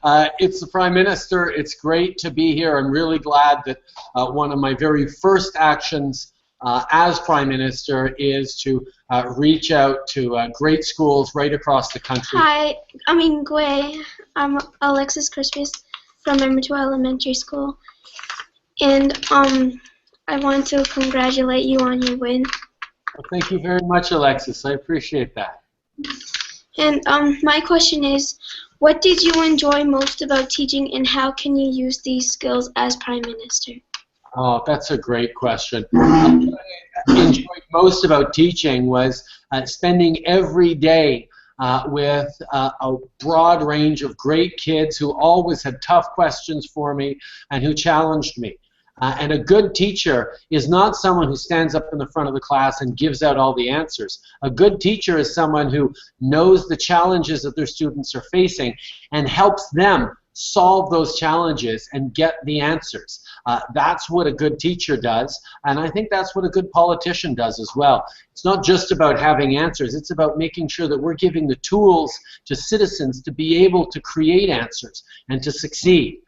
It's the Prime Minister. It's great to be here. I'm really glad that one of my very first actions as Prime Minister is to reach out to great schools right across the country. Hi, I'm Gui. I'm Alexis Crispus from Emerito Elementary School. And I want to congratulate you on your win. Well, thank you very much, Alexis. I appreciate that. And my question is, what did you enjoy most about teaching, and how can you use these skills as Prime Minister? Oh, that's a great question. What I enjoyed most about teaching was spending every day with a broad range of great kids who always had tough questions for me and who challenged me. And a good teacher is not someone who stands up in the front of the class and gives out all the answers. A good teacher is someone who knows the challenges that their students are facing and helps them solve those challenges and get the answers. That's what a good teacher does, and I think that's what a good politician does as well. It's not just about having answers, it's about making sure that we're giving the tools to citizens to be able to create answers and to succeed.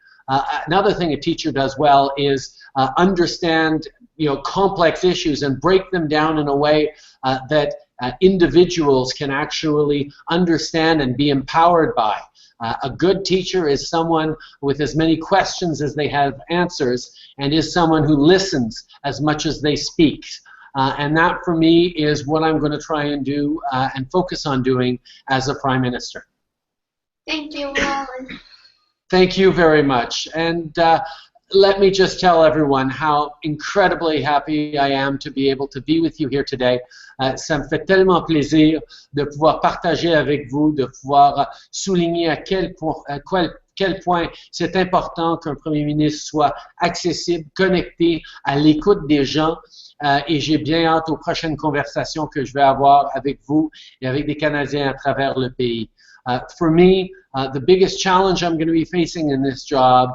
Another thing a teacher does well is understand, complex issues and break them down in a way that individuals can actually understand and be empowered by. A good teacher is someone with as many questions as they have answers, and is someone who listens as much as they speak. And that, for me, is what I'm going to try and do and focus on doing as a Prime Minister. Thank you, Alan. Thank you very much. And let me just tell everyone how incredibly happy I am to be able to be with you here today. Ça me fait tellement plaisir de pouvoir partager avec vous, de pouvoir souligner à quel point c'est important qu'un Premier ministre soit accessible, connecté, à l'écoute des gens. Et j'ai bien hâte aux prochaines conversations que je vais avoir avec vous et avec des Canadiens à travers le pays. For me, the biggest challenge I'm going to be facing in this job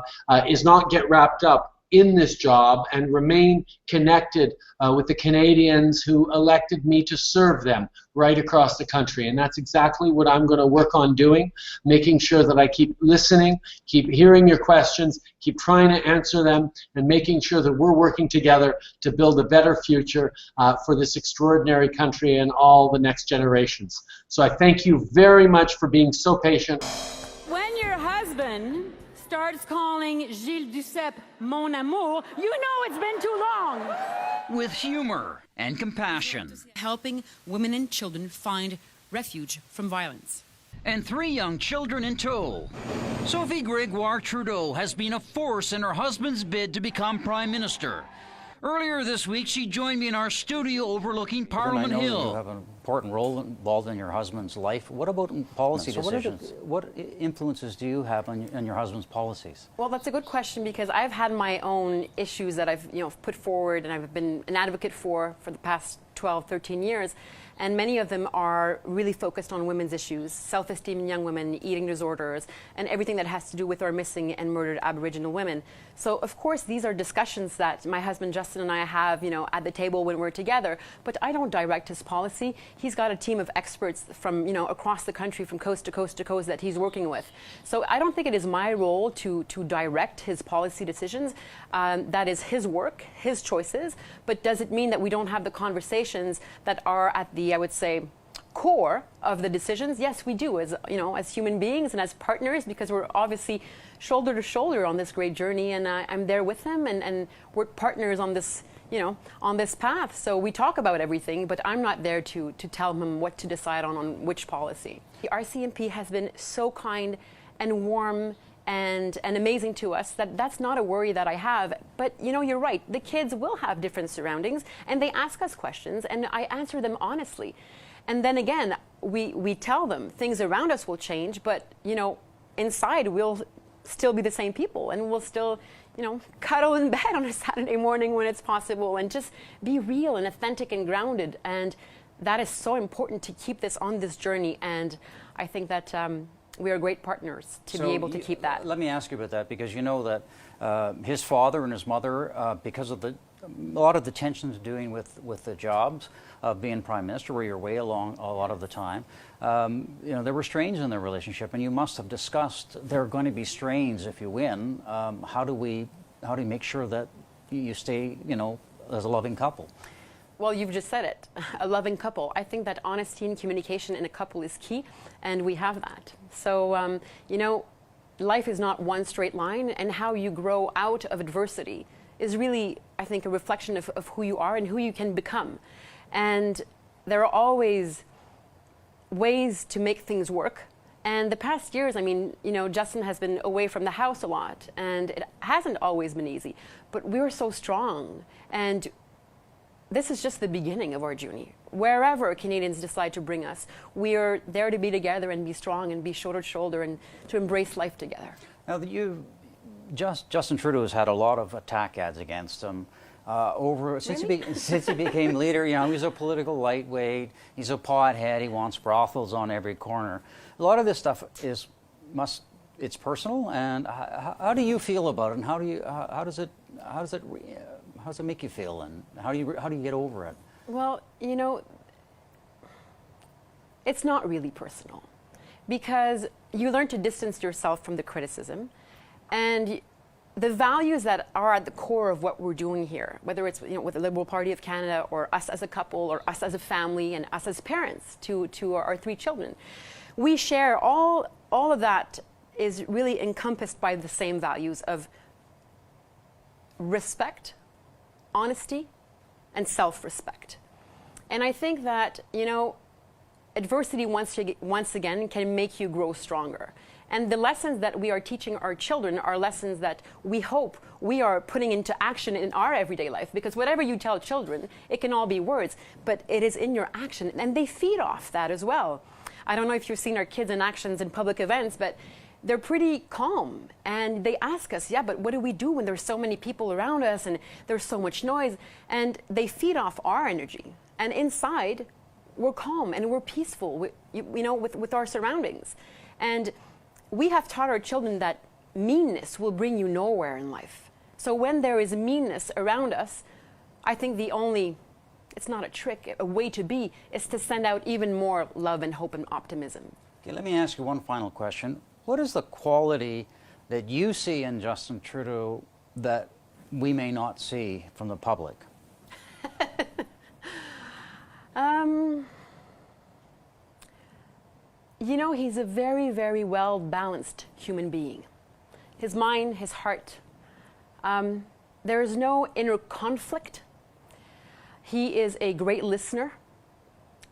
is not get wrapped up in this job and remain connected with the Canadians who elected me to serve them right across the country. And that's exactly what I'm going to work on doing, making sure that I keep listening, keep hearing your questions, keep trying to answer them, and making sure that we're working together to build a better future for this extraordinary country and all the next generations. So I thank you very much for being so patient. When your husband starts calling Gilles Duceppe mon amour, you know it's been too long. With humor and compassion. Helping women and children find refuge from violence. And 3 young children in tow. Sophie Gregoire Trudeau has been a force in her husband's bid to become Prime Minister. Earlier this week, she joined me in our studio overlooking Parliament Hill. You have an important role involved in your husband's life. What about policy decisions? What influences do you have on your husband's policies? Well, that's a good question, because I've had my own issues that I've put forward and I've been an advocate for the past 12, 13 years. And many of them are really focused on women's issues, self-esteem in young women, eating disorders, and everything that has to do with our missing and murdered Aboriginal women. So, of course, these are discussions that my husband Justin and I have, at the table when we're together. But I don't direct his policy. He's got a team of experts from, across the country, from coast to coast to coast, that he's working with. So I don't think it is my role to direct his policy decisions. That is his work, his choices. But does it mean that we don't have the conversations that are at the, I would say, core of the decisions? Yes, we do, as as human beings and as partners, because we're obviously shoulder to shoulder on this great journey, and I'm there with him, and we're partners on this, on this path. So we talk about everything, but I'm not there to tell him what to decide on which policy. The RCMP has been so kind and warm and amazing to us that's not a worry that I have. But you're right, the kids will have different surroundings, and they ask us questions, and I answer them honestly. And then again, we tell them things around us will change, but inside we'll still be the same people, and we'll still cuddle in bed on a Saturday morning when it's possible, and just be real and authentic and grounded. And that is so important to keep this on this journey. And I think that we are great partners to be able to keep that. Let me ask you about that, because you know that his father and his mother, because of a lot of the tensions doing with the jobs of being Prime Minister, where you're way along a lot of the time, you know, there were strains in their relationship, and you must have discussed there are going to be strains if you win. How do you make sure that you stay, you know, as a loving couple? Well, you've just said it, a loving couple. I think that honesty and communication in a couple is key, and we have that. So, you know, life is not one straight line, and how you grow out of adversity is really, I think, a reflection of who you are and who you can become. And there are always ways to make things work. And the past years, I mean, you know, Justin has been away from the house a lot, and it hasn't always been easy, but we're so strong. And this is just the beginning of our journey. Wherever Canadians decide to bring us, we are there to be together and be strong and be shoulder to shoulder and to embrace life together. Now, Justin Trudeau has had a lot of attack ads against him since he became leader. You know, he's a political lightweight. He's a pothead. He wants brothels on every corner. A lot of this stuff it's personal. And how do you feel about it? And how does it make you feel? And how do you get over it? Well, you know, it's not really personal, because you learn to distance yourself from the criticism, and the values that are at the core of what we're doing here, whether it's, you know, with the Liberal Party of Canada, or us as a couple, or us as a family, and us as parents to our 3 children, we share all of that is really encompassed by the same values of respect, honesty, and self-respect. And I think that, you know, adversity once again can make you grow stronger. And the lessons that we are teaching our children are lessons that we hope we are putting into action in our everyday life. Because whatever you tell children, it can all be words, but it is in your action, and they feed off that as well. I don't know if you've seen our kids in actions in public events, but they're pretty calm, and they ask us, yeah, but what do we do when there's so many people around us and there's so much noise? And they feed off our energy. And inside, we're calm and we're peaceful, you know, with our surroundings. And we have taught our children that meanness will bring you nowhere in life. So when there is meanness around us, I think it's not a trick, a way to be, is to send out even more love and hope and optimism. Okay, let me ask you one final question. What is the quality that you see in Justin Trudeau that we may not see from the public? You know, he's a very, very well-balanced human being. His mind, his heart. There is no inner conflict. He is a great listener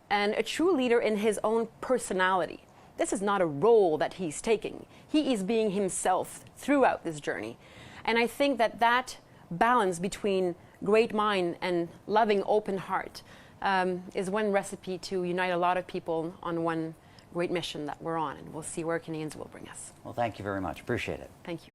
and a true leader in his own personality. This is not a role that he's taking. He is being himself throughout this journey. And I think that balance between great mind and loving open heart is one recipe to unite a lot of people on one great mission that we're on. And we'll see where Canadians will bring us. Well, thank you very much. Appreciate it. Thank you.